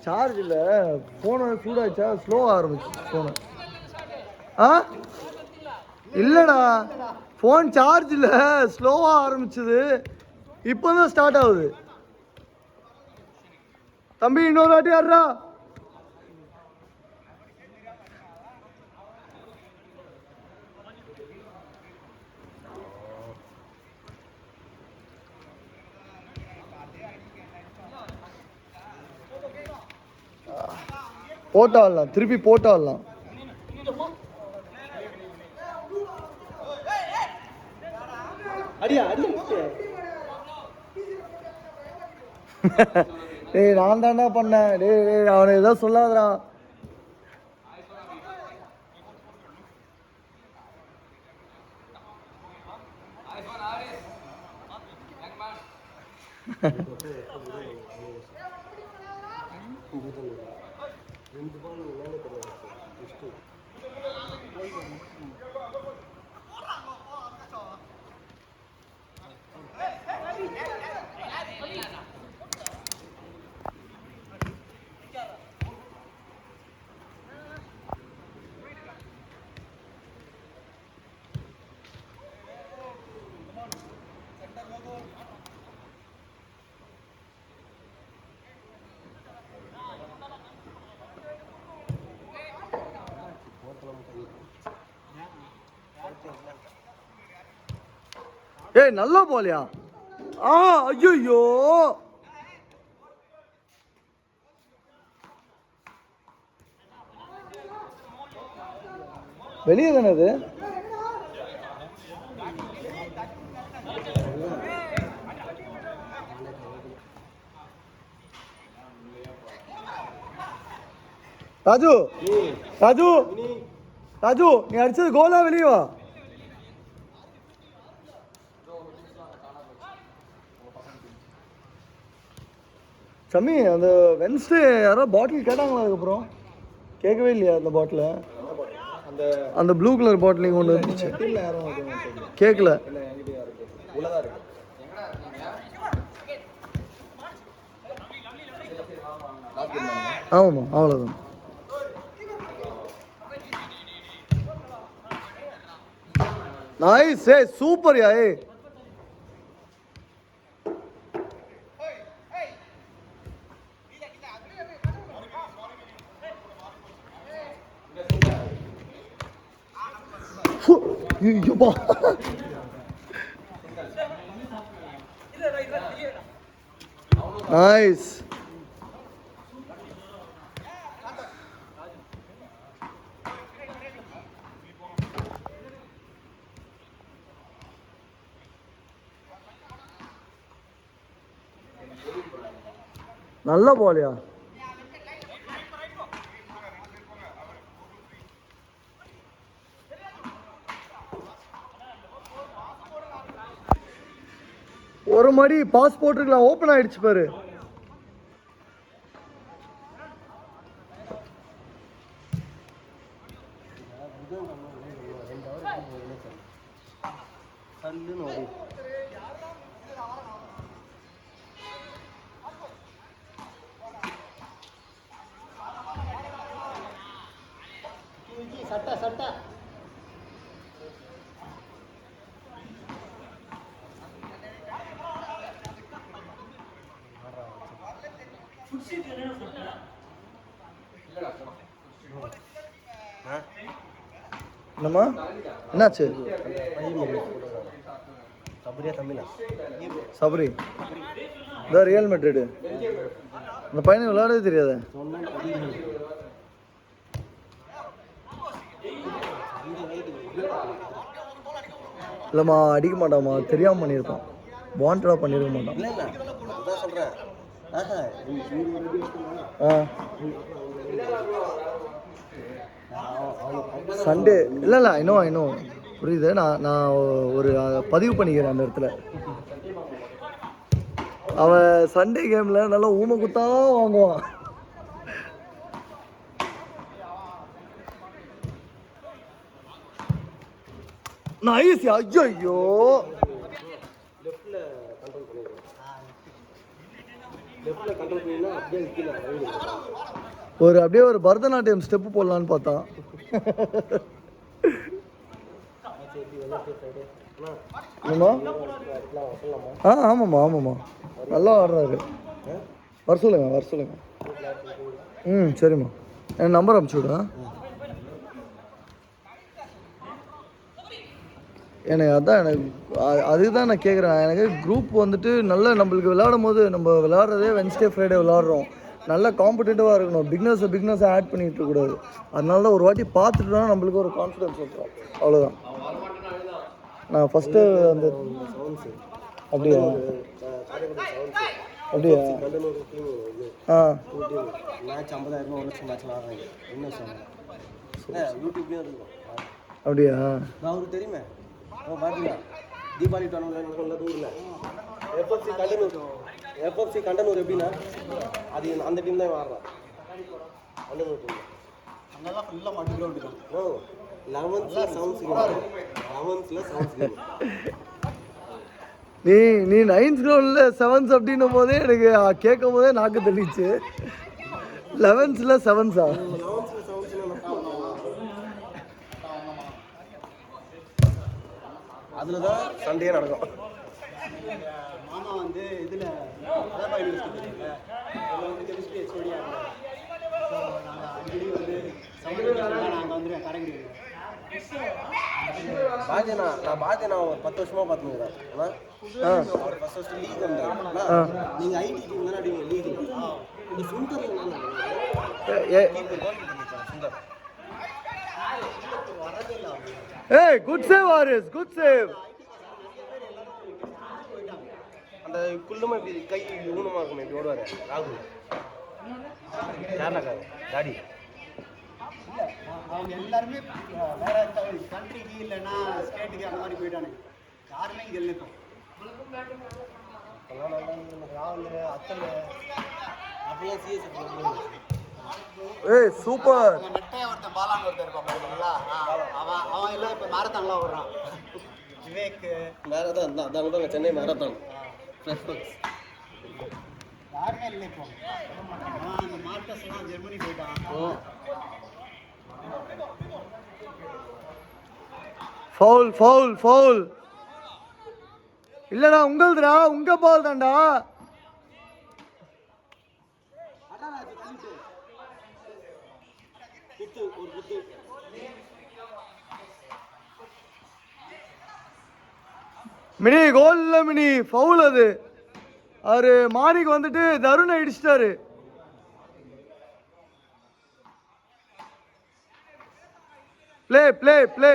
Charge இல்லை, ஃபோனை சூடாச்சா ஸ்லோவாக ஆரம்பிச்சு ஃபோனு. ஆ இல்லைடா, ஃபோன் சார்ஜ் இல்லை, ஸ்லோவாக ஆரம்பிச்சது, இப்போ தான் ஸ்டார்ட் ஆகுது. தம்பி இன்னொரு வாட்டி ஆடுறா. போட்டாடலாம், திருப்பி போட்டாடலாம். டேய் நான் தாண்டா பண்ணேன். டேய் அவனை ஏதோ சொல்லாதடா. ஏய் நல்லா போலியா? ஐயோ வெளியே தானே அது. ராஜு ராஜு ராஜு நீ அடிச்சது கோலா, வெளியே வா. சமி அந்த வென்ஸ்டே யாரோ பாட்டில் கேட்டாங்களா? அதுக்கப்புறம் கேட்கவே இல்லையா அந்த பாட்டில்? அந்த ப்ளூ கலர் பாட்டில் நீங்கள் கொண்டு வந்துச்சு கேட்கல. ஆமாம்மா அவ்வளோதான். நைஸ். சூப்பர்யா. நைஸ். நல்ல போலியா? ஒரு மடி பாஸ் போட்டுருக்கலாம், ஓப்பன் ஆயிடுச்சு பாரு. என்னம்மா என்னாச்சு? சபரி இந்த ரியல் மெட்ரிடு அந்த பையனை விளையாடவே தெரியாத. இல்லைம்மா அடிக்க மாட்டாம்மா, தெரியாமல் பண்ணியிருப்பான், வாண்டடாக பண்ணியிருக்க மாட்டான். சண்டே இல்லை இன்னும் புரியுது. நான் ஒரு பதிவு பண்ணிக்கிறேன் அந்த இடத்துல. அவன் சண்டே கேமில் நல்லா ஊமை குத்தா வாங்குவான். நைஸ். ஐயோ ஒரு அப்படியே ஒரு பரதநாட்டியம் ஸ்டெப்பு போடலான்னு பார்த்தா. ஆமாம்மா ஆமாம்மா, நல்லா ஆடுறாரு. வர சொல்லுங்க. சரிம்மா, என் நம்பர் அனுப்பிச்சி விடு. எனக்கு அதுதான் நான் கேட்குறேன். எனக்கு குரூப் வந்துட்டு நல்லா நம்மளுக்கு விளையாடும் போது, நம்ம விளையாடுறதே வென்ஸ்டே ஃப்ரைடே விளையாடுறோம், நல்லா காம்படிட்டிவாக இருக்கணும். பிக்னஸை ஆட் பண்ணிட்டு இருக்கக்கூடாது. அதனால தான் ஒரு வாட்டி பார்த்துட்டோன்னா நம்மளுக்கு ஒரு கான்ஃபிடன்ஸ் வந்துடும். அவ்வளோதான். நான் ஃபஸ்ட்டு அந்த அப்படியா மேட்ச் 50,000 1 லட்சம் மேட்ச் ஆடுறாங்க. என்ன சொல்லுங்கள், யூடியூப்லேயும் இருக்கும். அப்படியா? நான் அவருக்கு தெரியுமே. பார்த்தீங்களா தீபாவளி டோர்னமெண்ட் ஊரில் எஃப்எஃப்சி கண்டனூர் எப்படின்னா அது அந்த டீம் தான் ஆடுறான். கண்டனூர் டீம் அங்கெல்லாம் ஃபுல்லாக மட்டு கிரவுண்டு தான். 11th 7th நீ 9th கிரவுண்டில் 7th அப்படின்னும் போதே எனக்கு கேட்கும் போதே நாக்கு தள்ளிச்சு. 11th 7th அதில் தான் சண்டையே நடக்கும். மாமா வந்து இதில் கெமிஸ்ட்ரி ஹெச்ஓடியாக நாங்கள் அடிக்கடி வந்து நாங்கள் வந்து கடைக்கு நான் ஒரு 10 வருஷமாக பார்த்துக்கிறேன். அவர் ஃபர்ஸ்ட் லீக் வந்தார். நீங்கள் ஐடி டீம் தானே அடிங்க லீக். இந்த Sundar Hey, good save, Aris. Good save. அந்த குள்ளமா இப்படி கை ஊனமா இருக்கும், இப்படி ஓடுவாரு ராகுல். கேரளாக்காரர் டாடி. அவங்க எல்லாருமே வேற கண்ட்ரிக்கு இல்லைன்னா ஸ்டேட்டுக்கு அந்த மாதிரி போயிட்டானுங்க. யாருமே இங்கே இல்லை. ராகுல் அத்தல் அப்பெல்லாம் சிஎஸ். ஏய் சூப்பர். நெட்டையா ஒருத்தன் பாலான்னு ஒருத்தர் இருப்பான் பாத்தீங்களா, அவன் எல்லாம் இப்போ மேரத்தான்லாம் ஓடுறான். விவேக் மேரத்தான் தான் அங்கே சென்னை மேரத்தான். யாருமே இல்லை இப்போ. அந்த மார்க்கஸ்லாம் ஜெர்மனி போயிட்டான். ஃபவுல் இல்லடா, உங்கள்துடா, உங்க பால் தான்டா. மினி கோல் இல்லை மினி, ஃபவுல் அது. அவரு மாணிக்கு வந்துட்டு தருணை இடிச்சிட்டாரு. பிளே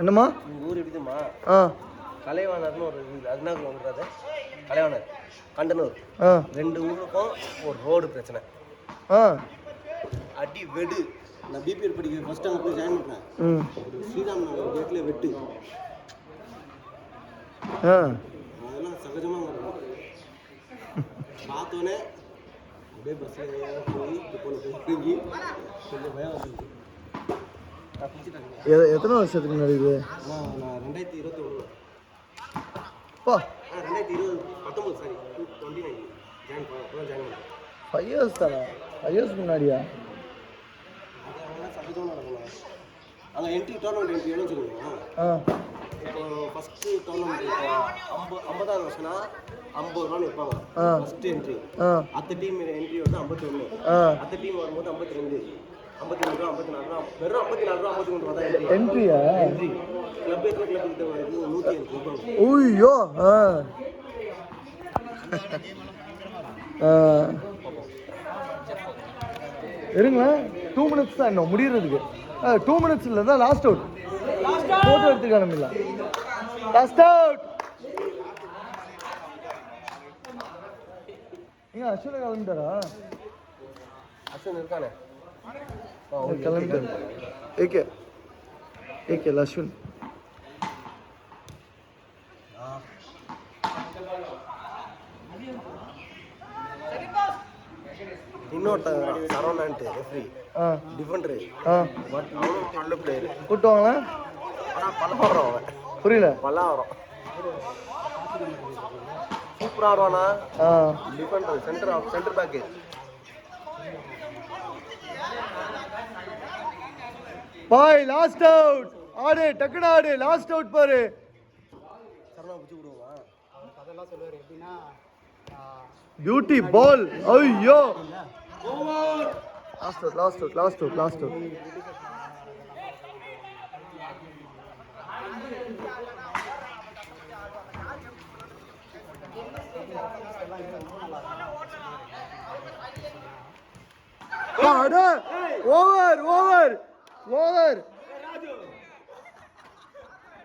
என்னம்மா உங்கள் ஊர் எப்படிதுமா? கலைவாணர்னு ஒரு இது, அதுனா வந்துடுறாரு. கலைவாணர் கண்டனூர் 2 ஊருக்கும் ஒரு ரோடு பிரச்சனை. அடி வெடு. நான் பிபிஎல் படிக்க ஃபர்ஸ்ட் அங்கே போய் ஜாயின் பண்ணேன். ஸ்ரீராம் நகர் கேட்டில் வெட்டு. அதெல்லாம் சகஜமாக இருக்கும். பார்த்தோன்னே அப்படியே பஸ்ஸில் போய் போய் கொஞ்சம் பயம் வந்துருக்கு. எத்தனை வருஷத்துக்கு முன்னாடி இது? நான் 2021 பா 2019 சாரி 2019 ஜாயின் பண்ணேன். 5 இயர்ஸ் தானே? 5 இயர்ஸ் முன்னாடியா? அதெல்லாம் சகஜமாக நடக்கணும். அங்கே என்ட்ரி டோர்னமெண்ட் என்ட்ரி எவ்வளோ சொல்லுவாங்க. இப்போ ஃபஸ்ட்டு டோர்னமெண்ட் இப்போ 50வது வருஷம்னா 50 ரூபான்னு வைப்பாங்க ஃபஸ்ட்டு என்ட்ரி. அடுத்த டீம் என்ட்ரி வந்து 51. அடுத்த டீம் வரும்போது 52, 53 ரூபா, 54 ரூபா, வெறும் 54 ரூபா 53 ரூபா தான் என்ட்ரியா? என்ட்ரி கிளப் கிட்ட வருது 180 ரூபாய். ஓய்யோ. இருங்களேன், 2 மினிட்ஸ் தான் இன்னும் முடியறதுக்கு. 2 மினிட்ஸ் இல்லை தான் லாஸ்ட் அவுட். ஃபோட்டோ எடுத்துக்க ஆரம்பில. Last out. ஏங்க அஸ்வின் கிளம்பிட்டாரா? அஸ்வின் இருக்கானே கிளம்பிட்டாரு. ஏகே அஸ்வின். இன்னொருத்தன் சரவணான்ட்டு ரெஃப்ரி ஆ டிஃபெண்டரு ஆ பட் அவனும் நல்ல பிளேயரு. கூட்டுவாங்களா? ஆனால் பல்லாவரம் அவன் புரியல. பல்லாவரம் சூப்பராக ஆடுவானா. ஆ டிஃபெண்டர் சென்டர் பேக்கு. பாய் லாஸ்ட் அவுட். ஆடு டக்குனு ஆடு. லாஸ்ட் அவுட் பாரு. சரணா பிடிச்சி விடுவா. அதெல்லாம் சொல்லுவார் எப்படின்னா பியூட்டி பால். ஐயோ லாஸ்ட் அவுட். ஓவர்